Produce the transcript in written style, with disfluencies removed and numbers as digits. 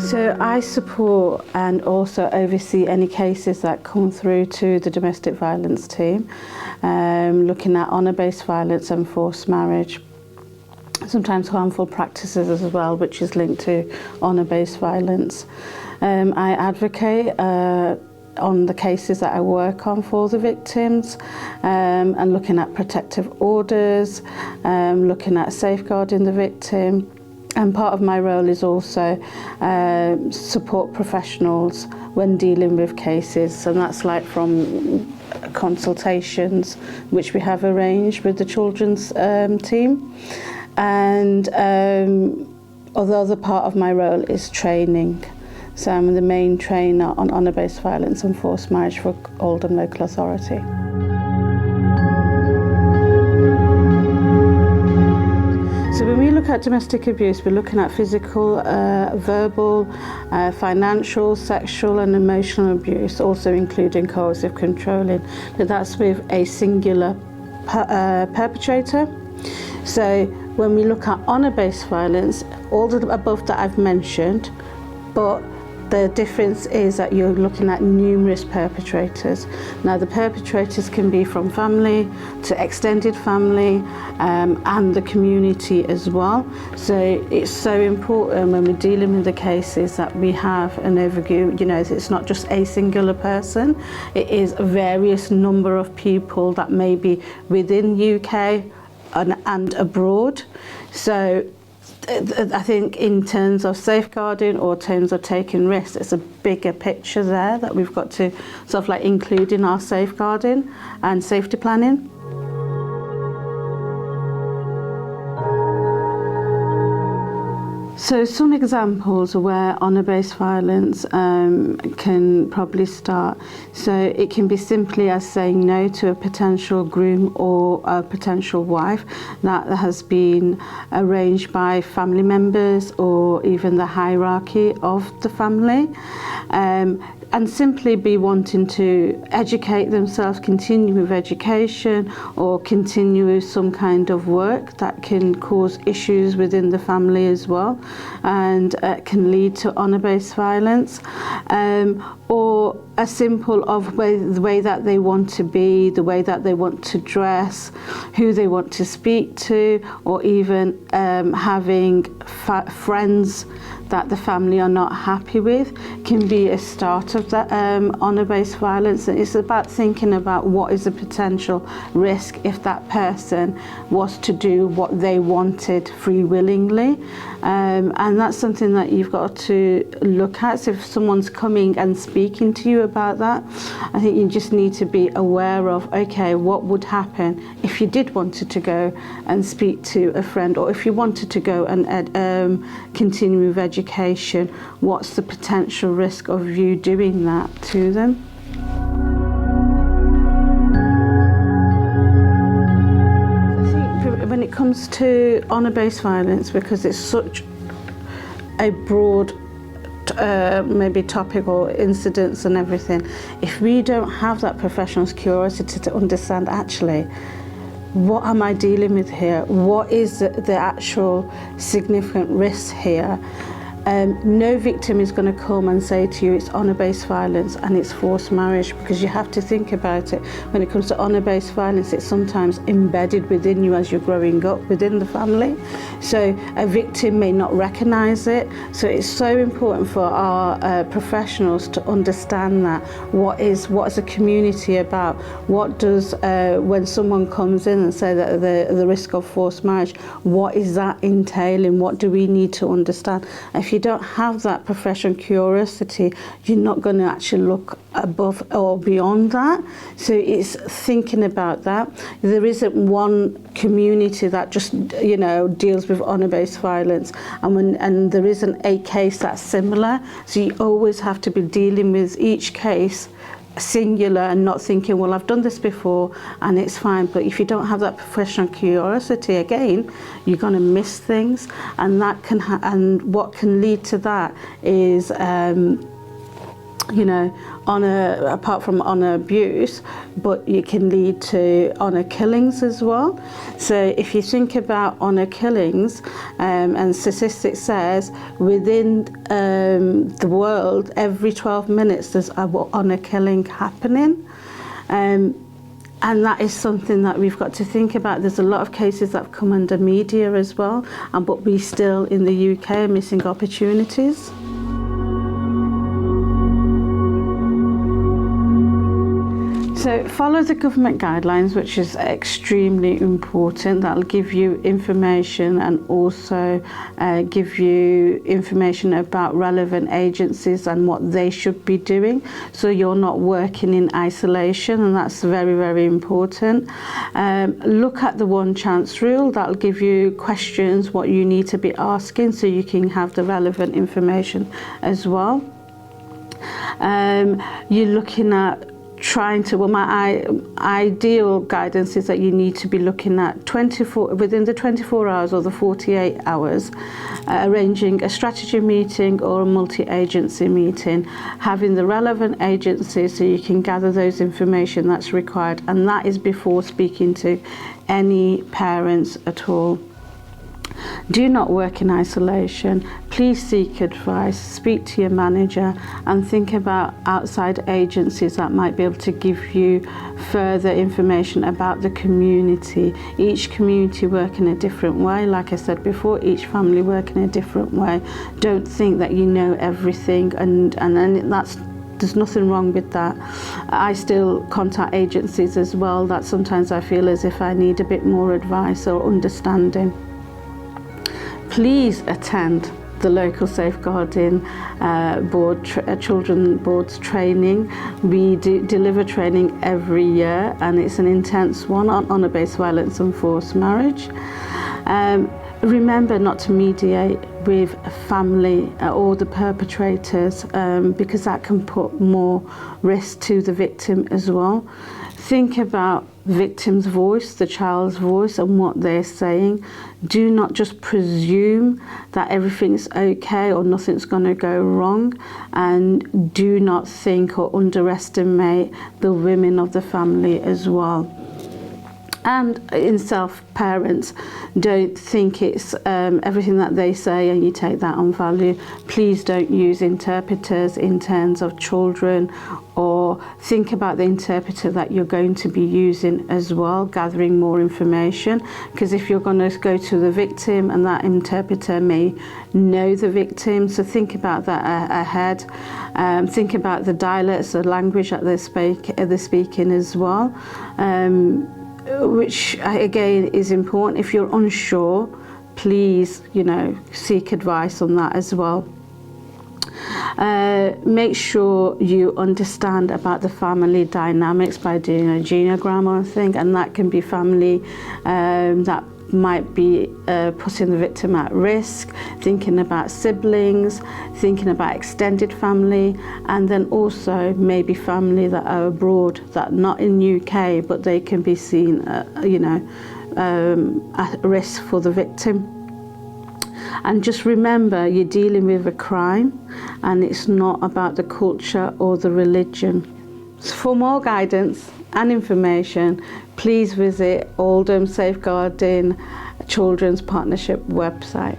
So I support and also oversee any cases that come through to the domestic violence team, looking at honour-based violence and forced marriage. Sometimes harmful practices as well, which is linked to honour-based violence. I advocate on the cases that I work on for the victims, and looking at protective orders, looking at safeguarding the victim. And part of my role is also support professionals when dealing with cases, and that's like from consultations which we have arranged with the children's team. And other part of my role is training. So I'm the main trainer on honour-based violence and forced marriage for Oldham Local Authority. So when we look at domestic abuse, we're looking at physical, verbal, financial, sexual and emotional abuse, also including coercive controlling. But that's with a singular perpetrator. So when we look at honour-based violence, all the above that I've mentioned, but the difference is that you're looking at numerous perpetrators. Now the perpetrators can be from family to extended family and the community as well. So it's so important when we're dealing with the cases that we have an overview. You know, it's not just a singular person, it is a various number of people that may be within UK and abroad. So I think in terms of safeguarding or terms of taking risks, it's a bigger picture there that we've got to sort of like include in our safeguarding and safety planning. So some examples where honour-based violence can probably start. So it can be simply as saying no to a potential groom or a potential wife that has been arranged by family members or even the hierarchy of the family. And simply be wanting to educate themselves, continue with education or continue with some kind of work that can cause issues within the family as well, and can lead to honour-based violence. Or a simple of the way that they want to be, the way that they want to dress, who they want to speak to, or even having friends that the family are not happy with can be a start of that honour-based violence. And it's about thinking about what is the potential risk if that person was to do what they wanted free willingly. And that's something that you've got to look at. So if someone's coming and speaking to you about that, I think you just need to be aware of, okay, what would happen if you did wanted to go and speak to a friend, or if you wanted to go and continue with education, what's the potential risk of you doing that to them? I think when it comes to honour-based violence, because it's such a broad maybe topic or incidents and everything, if we don't have that professional's curiosity to understand actually what am I dealing with here, what is the actual significant risk here, no victim is going to come and say to you it's honour-based violence and it's forced marriage, because you have to think about it. When it comes to honour-based violence, it's sometimes embedded within you as you're growing up within the family. So a victim may not recognise it. So it's so important for our professionals to understand that. What is a community about? What does, when someone comes in and say that the risk of forced marriage, what is that entailing? What do we need to understand? If you don't have that professional curiosity, you're not going to actually look above or beyond that. So it's thinking about that. There isn't one community that just, you know, deals with honour-based violence, and there isn't a case that's similar. So you always have to be dealing with each case singular and not thinking, well, I've done this before and it's fine. But if you don't have that professional curiosity, again, you're going to miss things, and that can and what can lead to that is apart from honour abuse, but it can lead to honour killings as well. So if you think about honour killings, and statistics says within the world, every 12 minutes there's a honour killing happening. And that is something that we've got to think about. There's a lot of cases that have come under media as well, but we still in the UK are missing opportunities. So follow the government guidelines, which is extremely important. That'll give you information and also give you information about relevant agencies and what they should be doing, so you're not working in isolation, and that's very, very important. Look at the one chance rule. That'll give you questions, what you need to be asking, so you can have the relevant information as well. You're looking at my ideal guidance is that you need to be looking at within the 24 hours or the 48 hours, arranging a strategy meeting or a multi-agency meeting, having the relevant agencies so you can gather those information that's required, and that is before speaking to any parents at all. Do not work in isolation. Please seek advice, speak to your manager, and think about outside agencies that might be able to give you further information about the community. Each community work in a different way. Like I said before, each family work in a different way. Don't think that you know everything, and there's nothing wrong with that. I still contact agencies as well that sometimes I feel as if I need a bit more advice or understanding. Please attend the local safeguarding children board's training. We deliver training every year, and it's an intense one on honour-based violence and forced marriage. Remember not to mediate with family or the perpetrators, because that can put more risk to the victim as well. Think about victim's voice, the child's voice, and what they're saying. Do not just presume that everything's okay or nothing's going to go wrong, and do not think or underestimate the women of the family as well. And in parents, don't think it's everything that they say and you take that on value. Please don't use interpreters in terms of children, or think about the interpreter that you're going to be using as well, gathering more information. Because if you're going to go to the victim, and that interpreter may know the victim, so think about that ahead. Think about the dialects, the language that they're speaking as well. Which again is important. If you're unsure, please, seek advice on that as well. Make sure you understand about the family dynamics by doing a genogram or thing, and that can be family that might be putting the victim at risk, thinking about siblings, thinking about extended family, and then also maybe family that are abroad, that not in UK, but they can be seen at risk for the victim. And just remember, you're dealing with a crime, and it's not about the culture or the religion. For more guidance and information, please visit Oldham Safeguarding Children's Partnership website.